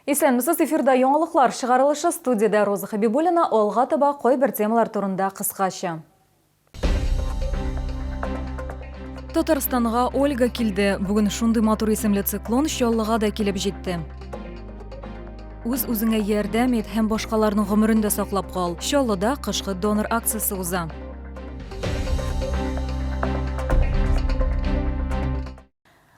Исәнмесез, эфирда яңалыклар чыгарылышы, студияда Роза Хабибуллина, алга таба кой бер темалар турында кыскача. Татарстанга Ольга килде. Бүген шундый матур исемле циклон Чаллыга да килеп җитте. Үз-үзеңә ярдәм ит һәм башкаларның гомерен дә саклап кал. Чаллыда кышкы донор акциясе уза.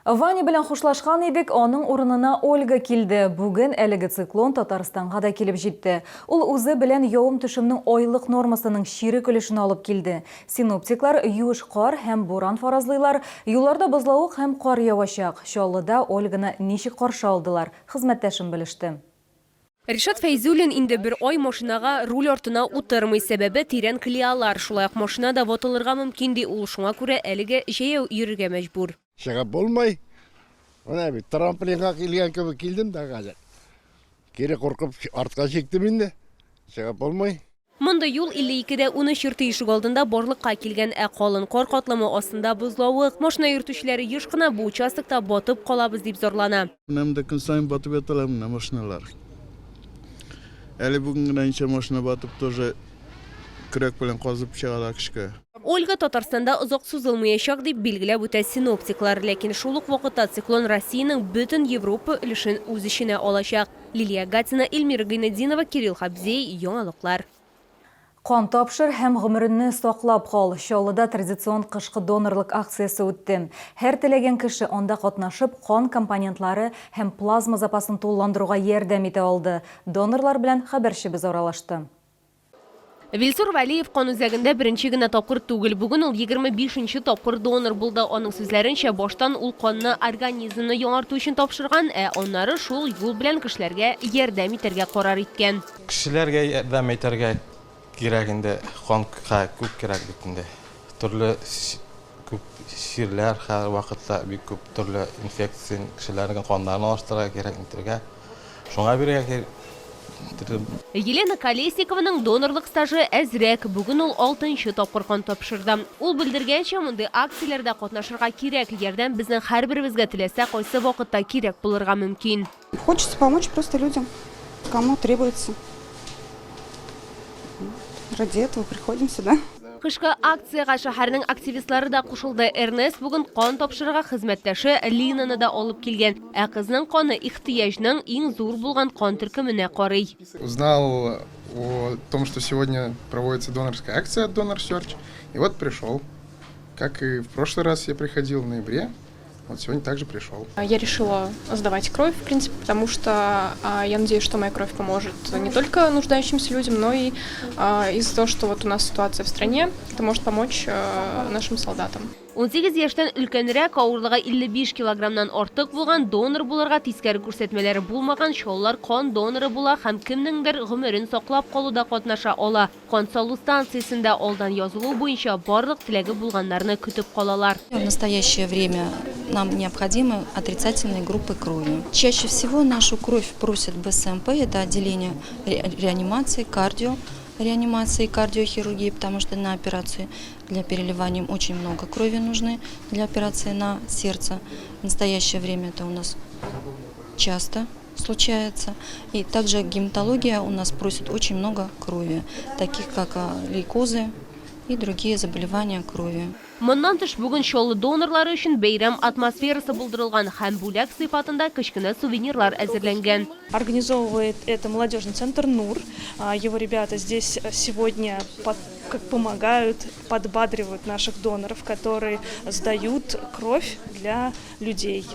Ваня белән хушлашкан идек, аның урынына Ольга килде. Бүген әлеге циклон Татарстанга да килеп җитте. Ул үзе белән явым-төшемнең айлык нормасының чирек өлешен алып килде. Синоптиклар юеш кар һәм буран фаразлыйлар. Юлларда бозлавык һәм кар явачак. Чаллыда Ольганы ничек каршы алдылар? Хезмәттәшем белеште. Ришат Фәйзуллин инде бер ай машинага руль артына утырмый, сәбәбе тирән клеалар. Шулай ук машинада ватылырга мөмкин ди, ул шуңа күрә әлегә җәяү йөрергә мәҗбүр. Чыгып булмай. Ана бит трамплинга килгән кебек килдем дә хәзер. Кире куркып артка чиктем инде. Чыгып булмай. Монда юл 52-дә 13 йорты ишек алдында барлыкка килгән, калын кар катламы астында бозлавык. Машина йөртүчеләре еш кына бу участокта батып калабыз дип зарлана. Менә көн сайын батып яталар менә машиналар. Әле бүген генә ничә машина батып тоже көрәк белән казып чыгалар кешкә. Ольга Татарстанда озак сузылмаячак дип билгеләп үтә синоптиклар, ләкин шул ук вакытта циклон Россиянең бөтен Европа өлешен үз эченә алачак. Лилия Гатина, Эльмира Гайнетдинова, Кирилл Хабзей, яңалыклар. Кан тапшыр һәм гомеренне саклап кал. Чаллыда традицион кышкы донорлык акциясе үтте. Һәр теләгән кеше анда катнашып, кан компонентлары һәм плазма запасын тулыландыруга ярдәм итә алды. Донорлар белән хәбәрчебез аралашты. Вилсур Валиев кан үзәгендә беренче генә тапкыр түгел. Бүген ул 25нче тапкыр донор булды. Аның сүзләренчә, баштан ул канны организмны яңарту өчен тапшырган, аннары шул юл белән кешеләргә ярдәм итәргә карар иткән. Кешеләргә ярдәм итәргә кирәк инде, канга күп кирәк бит инде. Төрле күп ширләр һәр вакытта бик күп төрле инфекция кешеләрнең каннарын алыштырырга кирәк итәргә. Шуңа бирергә кирәк. Елена Колесникованың донорлык стажы әзрәк. Бүген ул 6нчы тапкыр кан тапшырды. Ул белдергәнчә, мондый акцияләрдә катнашырга кирәк. Ярдәм безнең һәрберебезгә теләсә кайсы вакытта кирәк булырга мөмкин. Хочется помочь просто людям, кому требуется. Ради этого приходим сюда. Кышкы акцияга шәһәрнең активистлары да кушылды. Эрнест бүген кан тапшырырга хезмәттәше Линаны да алып килгән. Кызның каны ихтыяҗның иң зур булган кан төркеменә карый. Узнал о том, что сегодня проводится донорская акция от Donor Search, и вот пришел. Как и в прошлый раз я приходил в ноябре, вот сегодня также пришел. Я решила сдавать кровь, в принципе, потому что я надеюсь, что моя кровь поможет не только нуждающимся людям, но и из-за того, что вот у нас ситуация в стране, это может помочь нашим солдатам. 18 яшьтән өлкәнрәк, авырлыгы 55 килограммнан артык булган, донор булырга тискәре күрсәтмәләре булмаган шаулар кан доноры була һәм кемнеңдер гомерен саклап калуда катнаша ала. Кан салу станциясендә алдан язылу буенча барлык теләге булганнарны көтеп калалар. В настоящее время нам необходимы отрицательные группы крови. Чаще всего нашу кровь просят БСМП, это отделение реанимации, реанимации и кардиохирургии, потому что на операцию для переливания очень много крови нужны, для операции на сердце. В настоящее время это у нас часто случается. И также гематология у нас просит очень много крови, таких как лейкозы и другие заболевания крови. Моннан тыш бүген Чаллы донорлары өчен бәйрәм атмосферасы булдырылган һәм бүләк сыйфатында кечкенә сувенирлар әзерләнгән. Организовывает это молодежный центр НУР. Его ребята здесь сегодня помогают, подбадривают наших доноров, которые сдают кровь для людей.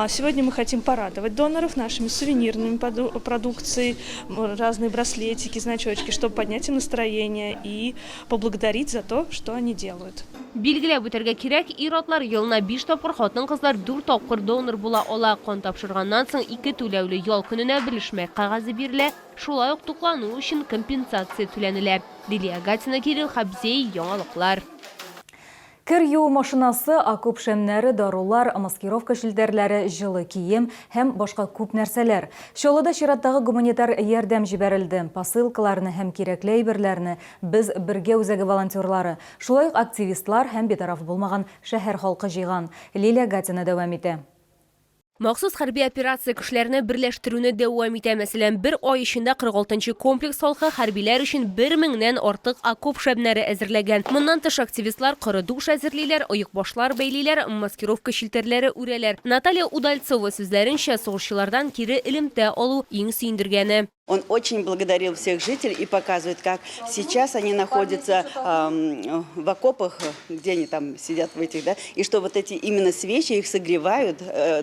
Сегодня мы хотим порадовать доноров нашими сувенирными продукцией, разные браслетики, значочки, чтобы поднять им настроение и поблагодарить за то, что они делают. Билгеләп үтәргә кирәк, ир-атлар елына 5 тапкыр, хатын-кызлар 4 тапкыр донор була ала. Кан тапшырганнан соң 2 түләүле ял көненә белешмәк кәгазе бирелә. Шулай ук туклану өчен компенсация түләнелә. Лилия Гатина, Кирилл Хабзей, яңалыклар. Кер юу машинасы, окоп шәмнәре, дарулар, маскировка шилдәрләре, җылы кием һәм башка күп нәрсәләр. Чаллыда чираттагы гуманитар ярдәм җибәрелде. Посылкаларны һәм кирәкле әйберләрне без бергә үзәге волонтерлары, шулай ук активистлар һәм битараф булмаган шәһәр халкы җыйган. Лилия Гатина дәвам итә. Махсус хәрби операция кешеләрне берләштерүне дәвам итә. Мәсәлән, бер ай эчендә 46-нчы комплекс халкы хәрбиләр өчен 1000-нән артык окоп шәбнәре әзерләгән. Моннан тыш активистлар коры душ әзерлиләр, оек-башлар бәйлиләр, маскировка шилтәрләре үрәләр. Наталья Удальцова сүзләренчә, сугышчылардан кире элемтә алу иң сөендергәне. Он очень благодарил всех жителей и показывает, как сейчас они находятся в окопах, где они там сидят в этих, да, и что вот эти именно свечи их согревают,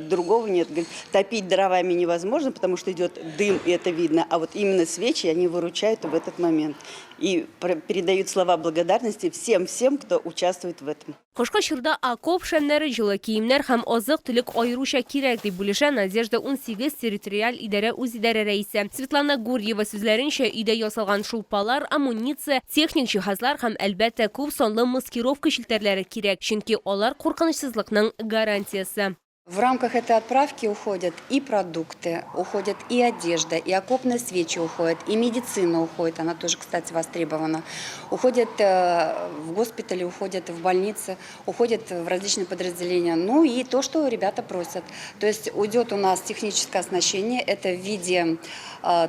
другого нет. Говорит, топить дровами невозможно, потому что идет дым, и это видно, а вот именно свечи они выручают в этот момент. И передают слова благодарности всем, кто участвует в этом. Кошка чырда окоп шәмнәре, җылы киемнәр һәм азык-төлек айрыуча кирәк дип бүлешә Надежда 18 территориаль идарә үзидарә рәисе. Светлана Гурьева сүзләренчә, өйдә ясалган шулпалар, амуниция, техник җиһазлар һәм әлбәттә күп сонлы маскировка шилтәрләре кирәк, чөнки алар куркынычсызлыкның гарантиясе. В рамках этой отправки уходят и продукты, уходит и одежда, и окопные свечи уходят, и медицина уходит, она тоже, кстати, востребована. Уходят в госпитали, уходят в больницы, уходят в различные подразделения. Ну и то, что ребята просят. То есть уйдет у нас техническое оснащение, это в виде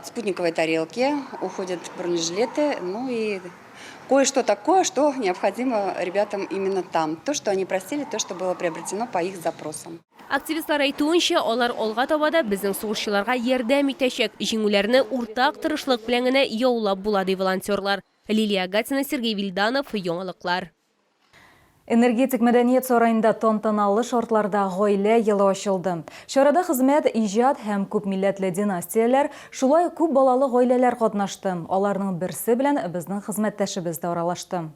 спутниковой тарелки, уходят бронежилеты, ну и кое-что такое, что необходимо ребятам именно там. То, что они просили, то, что было приобретено по их запросам. Активистлар әйтүенчә, алар алга табада безнең сугышчыларга ярдәм итәчәк. Җиңүләрне уртак тырышлык белән генә яулап була ди волонтерлар. Лилия Гатина, Сергей Вильданов, Яңалыклар. Энергетик мәдәният сарайында тантаналы шартларда гаилә елы ачылды. Чарада хезмәт, иҗат һәм күп милләтле династияләр, шулай күп балалы гаиләләр катнашты. Аларның берсе белән безнең хезмәттәшебез дә аралашты.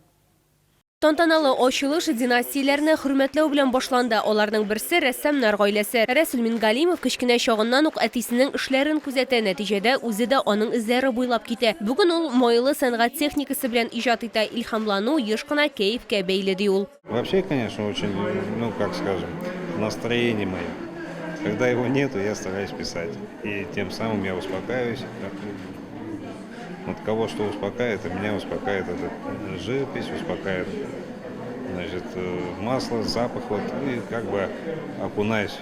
Тантаналы ачылыш династияләрне хөрмәтләү белән башланды. Аларның берсе рәссамнар гаиләсе. Рәсүл Мингалимов кечкенә чагыннан ук әтисенең эшләрен күзәтә, нәтиҗәдә үзе дә аның эзләре буйлап китә. Бүген ул майлы сәнгать техникасы белән иҗат итә, илһамлану еш кына кәефкә бәйле ди ул. Вообще, конечно, очень, как скажем, настроение мое. Когда его нету, я стараюсь писать. И тем самым я успокаиваюсь. Вот кого что успокаивает, а меня успокаивает эта живопись, успокаивает, значит, масло, запах, вот, и как бы окунаюсь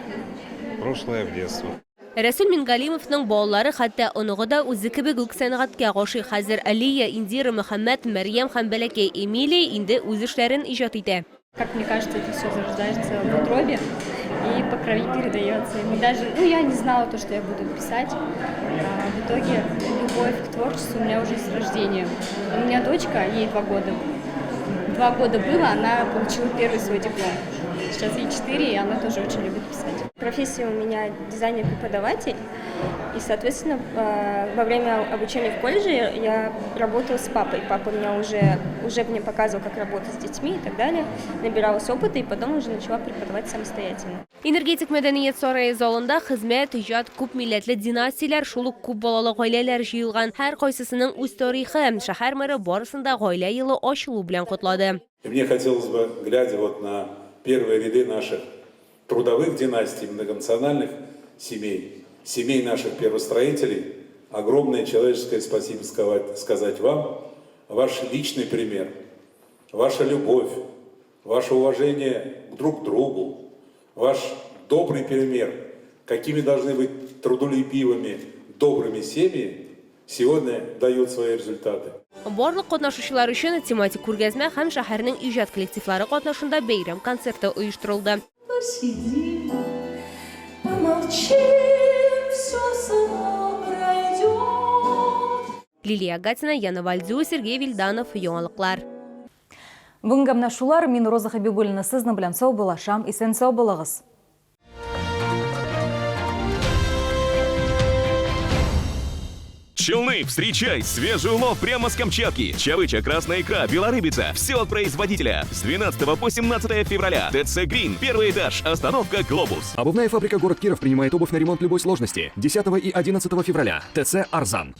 в прошлое, в детство. Рәсүл Мингалимовның балалары хәтта оныгы да үзе кебек үк сәнгатькә гашыйк. Хәзер Алия, Индира, Мөхәммәд, Мәрьям һәм бәләкәй Эмилия инде үз эшләрен иҗат итә. Как мне кажется, это все зарождается в утробе и по крови передается. И даже, я не знала то, что я буду писать. А в итоге любовь к творчеству у меня уже с рождения. У меня дочка, ей 2 года. 2 года было, она получила первый свой диплом. Сейчас ей 4, и она тоже очень любит писать. Профессия у меня дизайнер-преподаватель. И, соответственно, во время обучения в колледже я работала с папой. Папа меня уже мне показывал, как работать с детьми и так далее. Набиралась опыта и потом уже начала преподавать самостоятельно. Энергетик мәдәният сарае залында хезмәт, иҗат, күп милләтле династияләр, шул ук күп балалы гаиләләр җыелган. Һәр кайсысының үз тарихы. Шәһәр мэры барысында гаилә елы ачылу белән котлады. Мне хотелось бы, глядя вот на первые ряды наших трудовых династий, многонациональных семей, семей наших первостроителей, огромное человеческое спасибо сказать вам. Ваш личный пример, ваша любовь, ваше уважение друг к другу, ваш добрый пример, какими должны быть трудолюбивыми, добрыми семьи, сегодня дают свои результаты. Барлык катнашучылар өчен тематик күргәзмә һәм шәһәрнең иҗат коллективлары катнашында бәйрәм концерты оештырылды. Лилия Гатина, Яна Вальдзу, Сергей Вильданов, Яңалыклар. Бүгенге менә шулар, мин Роза Хәбибуллина сезнең белән сау булашам, исән сау булыгыз. Челны, встречай! Свежий улов прямо с Камчатки. Чавыча, красная икра, белорыбица. Все от производителя. С 12 по 17 февраля. ТЦ Грин. Первый этаж. Остановка Глобус. Обувная фабрика город Киров принимает обувь на ремонт любой сложности. 10 и 11 февраля. ТЦ Арзан.